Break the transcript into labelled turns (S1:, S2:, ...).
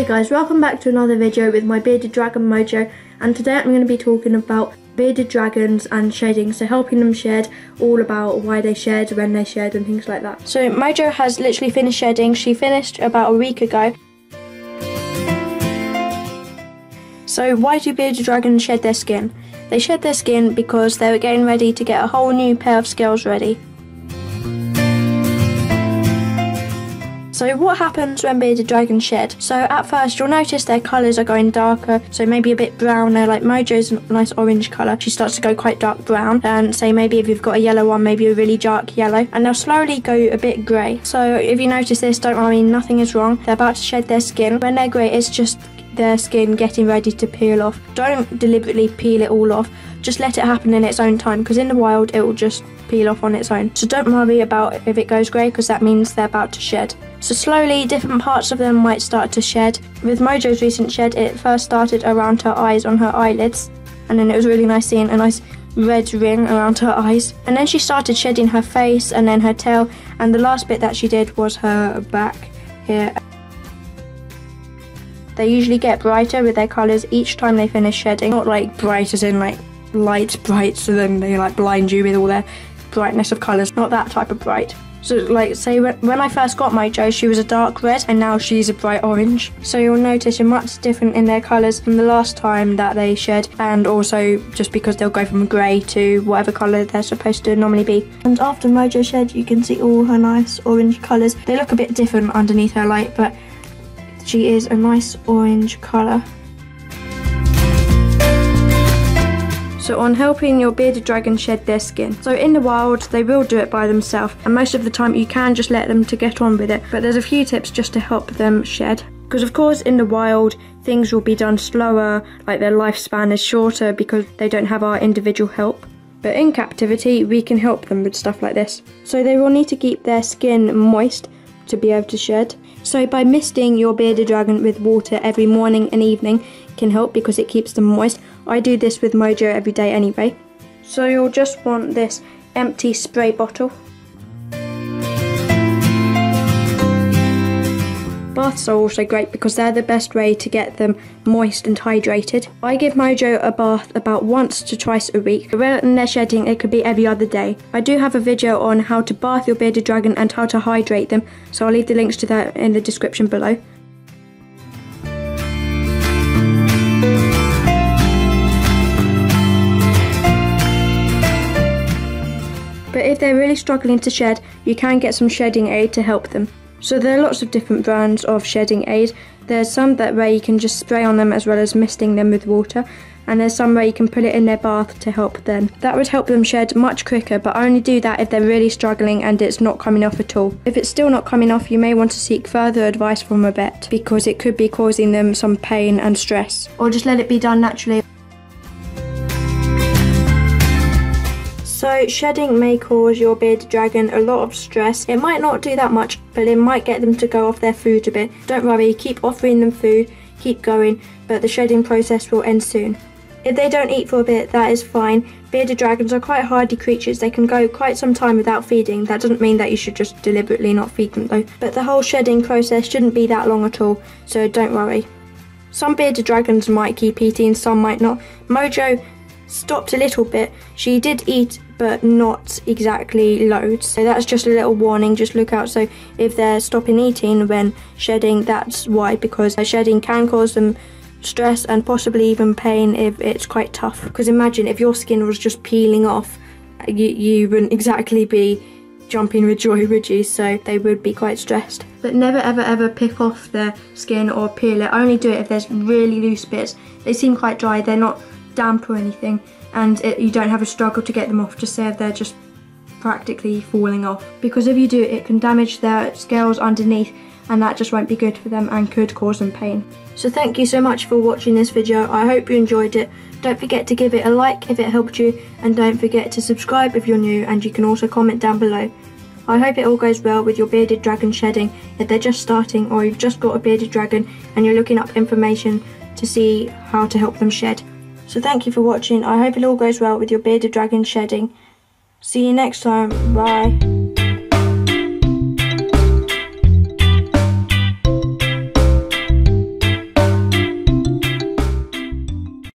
S1: guys, welcome back to another video with my bearded dragon Mojo, and today I'm going to be talking about bearded dragons and shedding, so helping them shed, all about why they shed, when they shed and things like that. So Mojo has literally finished shedding. She finished about a week ago. So why do bearded dragons shed their skin? They shed their skin because they were getting ready to get a whole new pair of scales ready. So what happens when bearded dragons shed? So at first you'll notice their colours are going darker, so maybe a bit browner, like Mojo's a nice orange colour. She starts to go quite dark brown, and say maybe if you've got a yellow one, maybe a really dark yellow, and they'll slowly go a bit grey. So if you notice this, don't worry, nothing is wrong. They're about to shed their skin. When they're grey, it's just their skin getting ready to peel off. Don't deliberately peel it all off, just let it happen in its own time, because in the wild it will just peel off on its own. So don't worry about if it goes grey, because that means they're about to shed. So slowly different parts of them might start to shed. With Mojo's recent shed, it first started around her eyes, on her eyelids, and then it was really nice seeing a nice red ring around her eyes. And then she started shedding her face and then her tail, and the last bit that she did was her back here. They usually get brighter with their colours each time they finish shedding. Not like bright as in like light bright, so then they like blind you with all their brightness of colours. Not that type of bright. So like say when I first got Mojo, she was a dark red and now she's a bright orange. So you'll notice you're much different in their colours from the last time that they shed, and also just because they'll go from grey to whatever colour they're supposed to normally be. And after Mojo shed, you can see all her nice orange colours. They look a bit different underneath her light, but she is a nice orange colour. So on helping your bearded dragon shed their skin. So in the wild, they will do it by themselves, and most of the time you can just let them to get on with it, but there's a few tips just to help them shed. Because of course in the wild, things will be done slower, like their lifespan is shorter because they don't have our individual help. But in captivity, we can help them with stuff like this. So they will need to keep their skin moist to be able to shed. So by misting your bearded dragon with water every morning and evening can help, because it keeps them moist. I do this with Mojo every day anyway. So you'll just want this empty spray bottle. Baths are also great because they're the best way to get them moist and hydrated. I give Mojo a bath about once to twice a week. When they're shedding, it could be every other day. I do have a video on how to bath your bearded dragon and how to hydrate them, so I'll leave the links to that in the description below. But if they're really struggling to shed, you can get some shedding aid to help them. So there are lots of different brands of shedding aid. There's some where you can just spray on them as well as misting them with water, and there's some where you can put it in their bath to help them. That would help them shed much quicker, but only do that if they're really struggling and it's not coming off at all. If it's still not coming off, you may want to seek further advice from a vet, because it could be causing them some pain and stress. Or just let it be done naturally. So shedding may cause your bearded dragon a lot of stress. It might not do that much, but it might get them to go off their food a bit. Don't worry, keep offering them food, keep going, but the shedding process will end soon. If they don't eat for a bit, that is fine. Bearded dragons are quite hardy creatures. They can go quite some time without feeding. That doesn't mean that you should just deliberately not feed them though. But the whole shedding process shouldn't be that long at all, so don't worry. Some bearded dragons might keep eating, some might not. Mojo stopped a little bit. She did eat, but not exactly loads, so that's just a little warning. Just look out, so if they're stopping eating when shedding, that's why, because shedding can cause them stress and possibly even pain if it's quite tough. Because imagine if your skin was just peeling off, you wouldn't exactly be jumping with joy, would you? So they would be quite stressed. But never ever pick off their skin or peel it. Only do it if there's really loose bits. They seem quite dry, they're not damp or anything, and you don't have a struggle to get them off. Just say if they're just practically falling off, because if you do, it can damage their scales underneath, and that just won't be good for them and could cause them pain. So thank you so much for watching this video. I hope you enjoyed it. Don't forget to give it a like if it helped you, and don't forget to subscribe if you're new, and you can also comment down below. I hope it all goes well with your bearded dragon shedding if they're just starting, or you've just got a bearded dragon and you're looking up information to see how to help them shed. So thank you for watching. I hope it all goes well with your bearded dragon shedding. See you next time. Bye.